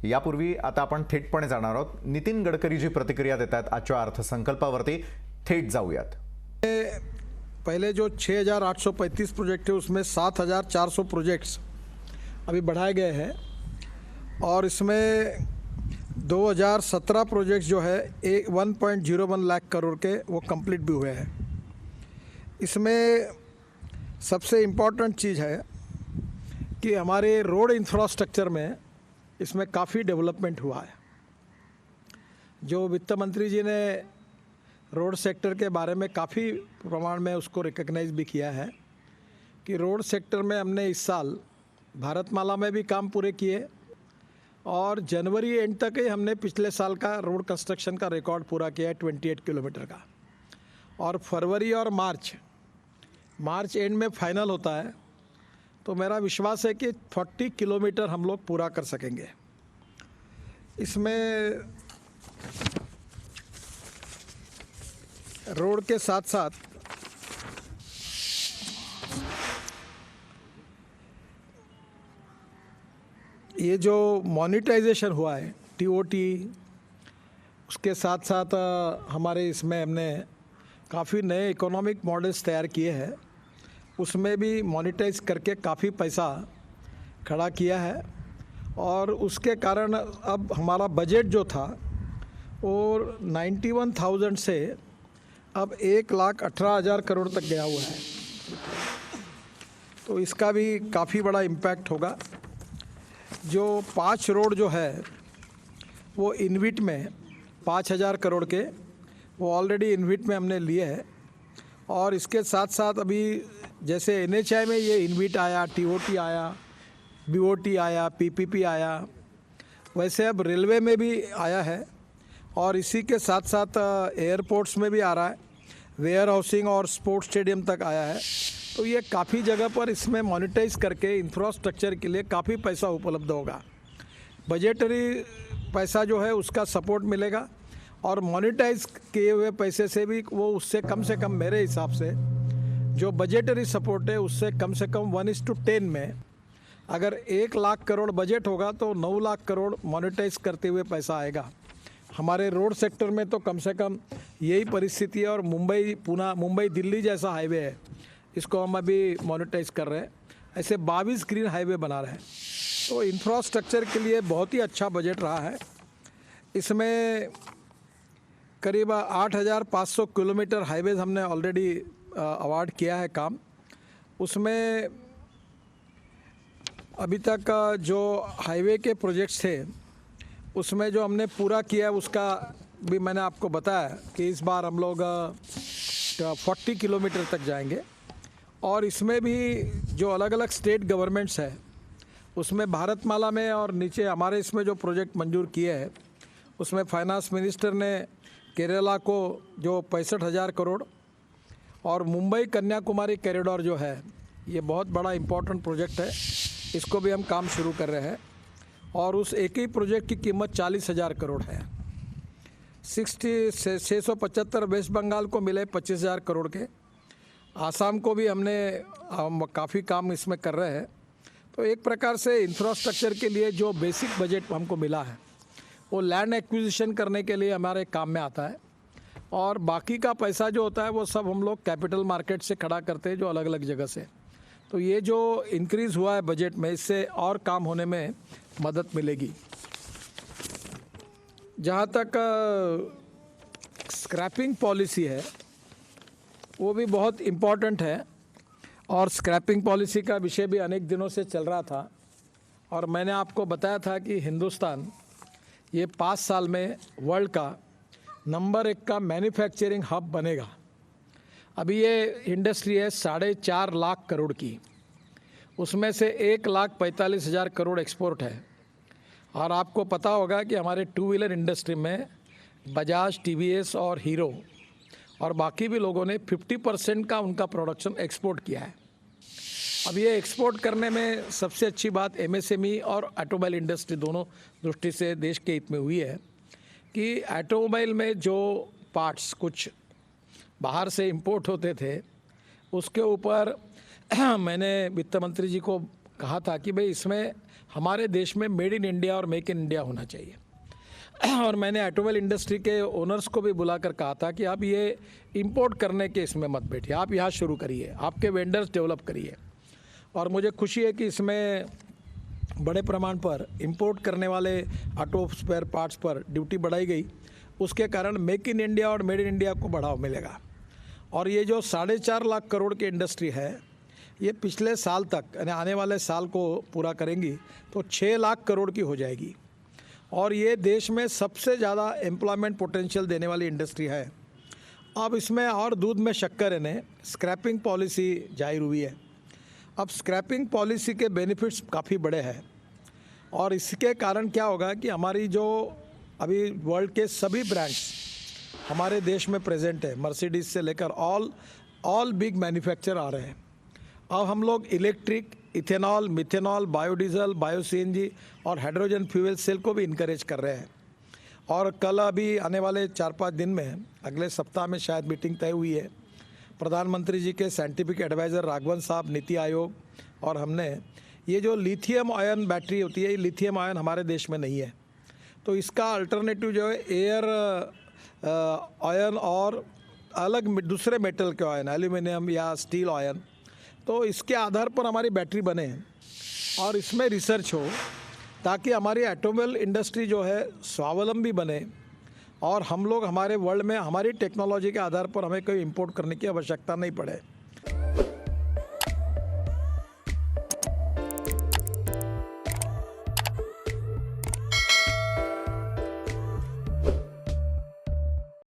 यापूर्वी आता आपण थेटपणे जाणार आहोत नितीन गडकरी जी प्रतिक्रिया देतात आजच्या अर्थसंकल्पावरती। थेट जाऊयात। पहले जो 6,835 प्रोजेक्ट थे उसमें 7,400 प्रोजेक्ट्स अभी बढ़ाए गए हैं और इसमें 2017 प्रोजेक्ट्स जो है 1.01 लाख करोड़ के वो कंप्लीट भी हुए हैं। इसमें सबसे इम्पोर्टेंट चीज़ है कि हमारे रोड इंफ्रास्ट्रक्चर में इसमें काफ़ी डेवलपमेंट हुआ है। जो वित्त मंत्री जी ने रोड सेक्टर के बारे में काफ़ी प्रमाण में उसको रिकग्नाइज भी किया है कि रोड सेक्टर में हमने इस साल भारतमाला में भी काम पूरे किए और जनवरी एंड तक ही हमने पिछले साल का रोड कंस्ट्रक्शन का रिकॉर्ड पूरा किया है 28 किलोमीटर का। और फरवरी और मार्च एंड में फाइनल होता है, तो मेरा विश्वास है कि 40 किलोमीटर हम लोग पूरा कर सकेंगे। इसमें रोड के साथ साथ ये जो मोनेटाइजेशन हुआ है टीओटी, उसके साथ साथ हमारे इसमें हमने काफ़ी नए इकोनॉमिक मॉडल्स तैयार किए हैं, उसमें भी मोनेटाइज करके काफ़ी पैसा खड़ा किया है। और उसके कारण अब हमारा बजट जो था वो 91,000 से अब 1,18,000 करोड़ तक गया हुआ है। तो इसका भी काफ़ी बड़ा इम्पैक्ट होगा। जो 5 रोड जो है वो इनविट में 5,000 करोड़ के वो ऑलरेडी इनविट में हमने लिए हैं। और इसके साथ साथ अभी जैसे NHI में ये इनविट आया, TOT आया, BOT आया, PPP आया, वैसे अब रेलवे में भी आया है। और इसी के साथ साथ एयरपोर्ट्स में भी आ रहा है, वेयर हाउसिंग और स्पोर्ट्स स्टेडियम तक आया है। तो ये काफ़ी जगह पर इसमें मोनेटाइज करके इंफ्रास्ट्रक्चर के लिए काफ़ी पैसा उपलब्ध होगा। बजटरी पैसा जो है उसका सपोर्ट मिलेगा और मोनेटाइज किए हुए पैसे से भी वो उससे कम से कम मेरे हिसाब से जो बजटरी सपोर्ट है उससे कम से कम 1:10 में अगर 1 लाख करोड़ बजट होगा तो 9 लाख करोड़ मोनेटाइज करते हुए पैसा आएगा। हमारे रोड सेक्टर में तो कम से कम यही परिस्थिति है। और मुंबई दिल्ली जैसा हाईवे है, इसको हम अभी मोनेटाइज कर रहे हैं। ऐसे 22 ग्रीन हाईवे बना रहे हैं। तो इंफ्रास्ट्रक्चर के लिए बहुत ही अच्छा बजट रहा है। इसमें करीब 8,500 किलोमीटर हाईवेज़ हमने ऑलरेडी अवार्ड किया है काम। उसमें अभी तक जो हाईवे के प्रोजेक्ट्स थे उसमें जो हमने पूरा किया उसका भी मैंने आपको बताया कि इस बार हम लोग 40 किलोमीटर तक जाएंगे। और इसमें भी जो अलग अलग स्टेट गवर्नमेंट्स है उसमें भारतमाला में और नीचे हमारे इसमें जो प्रोजेक्ट मंजूर किए हैं उसमें फाइनेंस मिनिस्टर ने केरला को जो 65,000 करोड़ और मुंबई कन्याकुमारी कॉरिडोर जो है ये बहुत बड़ा इम्पोर्टेंट प्रोजेक्ट है, इसको भी हम काम शुरू कर रहे हैं। और उस एक ही प्रोजेक्ट की कीमत 40,000 करोड़ है। 675 वेस्ट बंगाल को मिले 25,000 करोड़ के। आसाम को भी हम काफ़ी काम इसमें कर रहे हैं। तो एक प्रकार से इंफ्रास्ट्रक्चर के लिए जो बेसिक बजट हमको मिला है वो लैंड एक्विजिशन करने के लिए हमारे काम में आता है। और बाकी का पैसा जो होता है वो सब हम लोग कैपिटल मार्केट से खड़ा करते हैं जो अलग अलग जगह से। तो ये जो इंक्रीज़ हुआ है बजट में इससे और काम होने में मदद मिलेगी। जहाँ तक स्क्रैपिंग पॉलिसी है वो भी बहुत इम्पॉर्टेंट है। और स्क्रैपिंग पॉलिसी का विषय भी अनेक दिनों से चल रहा था और मैंने आपको बताया था कि हिंदुस्तान ये 5 साल में वर्ल्ड का नंबर 1 का मैन्युफैक्चरिंग हब बनेगा। अभी ये इंडस्ट्री है 4.5 लाख करोड़ की, उसमें से 1,45,000 करोड़ एक्सपोर्ट है। और आपको पता होगा कि हमारे 2 व्हीलर इंडस्ट्री में बजाज, TVS और हीरो और बाकी भी लोगों ने 50% का उनका प्रोडक्शन एक्सपोर्ट किया है। अब ये एक्सपोर्ट करने में सबसे अच्छी बात MSME और ऑटोमोबाइल इंडस्ट्री दोनों दृष्टि से देश के हित में हुई है कि ऑटोमोबाइल में जो पार्ट्स कुछ बाहर से इंपोर्ट होते थे उसके ऊपर मैंने वित्त मंत्री जी को कहा था कि भाई इसमें हमारे देश में मेड इन इंडिया और मेक इन इंडिया होना चाहिए। और मैंने ऑटोमोबाइल इंडस्ट्री के ओनर्स को भी बुलाकर कहा था कि आप ये इंपोर्ट करने के इसमें मत बैठिए, आप यहाँ शुरू करिए, आपके वेंडर्स डेवलप करिए। और मुझे खुशी है कि इसमें बड़े प्रमाण पर इंपोर्ट करने वाले ऑटो स्पेयर पार्ट्स पर ड्यूटी बढ़ाई गई। उसके कारण मेक इन इंडिया और मेड इन इंडिया को बढ़ावा मिलेगा। और ये जो 4.5 लाख करोड़ की इंडस्ट्री है, ये पिछले साल तक यानी आने वाले साल को पूरा करेंगी तो 6 लाख करोड़ की हो जाएगी। और ये देश में सबसे ज़्यादा एम्प्लॉयमेंट पोटेंशियल देने वाली इंडस्ट्री है। अब इसमें और दूध में शक्कर है ने स्क्रैपिंग पॉलिसी जाहिर हुई है। अब स्क्रैपिंग पॉलिसी के बेनिफिट्स काफ़ी बड़े हैं और इसके कारण क्या होगा कि हमारी जो अभी वर्ल्ड के सभी ब्रांड्स हमारे देश में प्रेजेंट है, मर्सिडीज से लेकर ऑल बिग मैन्युफैक्चरर आ रहे हैं। अब हम लोग electric, ethanol, methanol, biodiesel, bio CNG और हाइड्रोजन फ्यूल सेल को भी इनकरेज कर रहे हैं। और कल अभी आने वाले 4-5 दिन में, अगले सप्ताह में शायद मीटिंग तय हुई है। प्रधानमंत्री जी के साइंटिफिक एडवाइज़र राघवन साहब, नीति आयोग और हमने ये जो लिथियम आयन बैटरी होती है, ये लिथियम आयन हमारे देश में नहीं है, तो इसका अल्टरनेटिव जो है एयर आयन और अलग दूसरे मेटल के आयन, एल्यूमिनियम या स्टील आयन, तो इसके आधार पर हमारी बैटरी बने और इसमें रिसर्च हो ताकि हमारी ऑटोमोबाइल इंडस्ट्री जो है स्वावलंबी बने और हम लोग हमारे वर्ल्ड में हमारी टेक्नोलॉजी के आधार पर हमें कोई इंपोर्ट करने की आवश्यकता नहीं पड़े।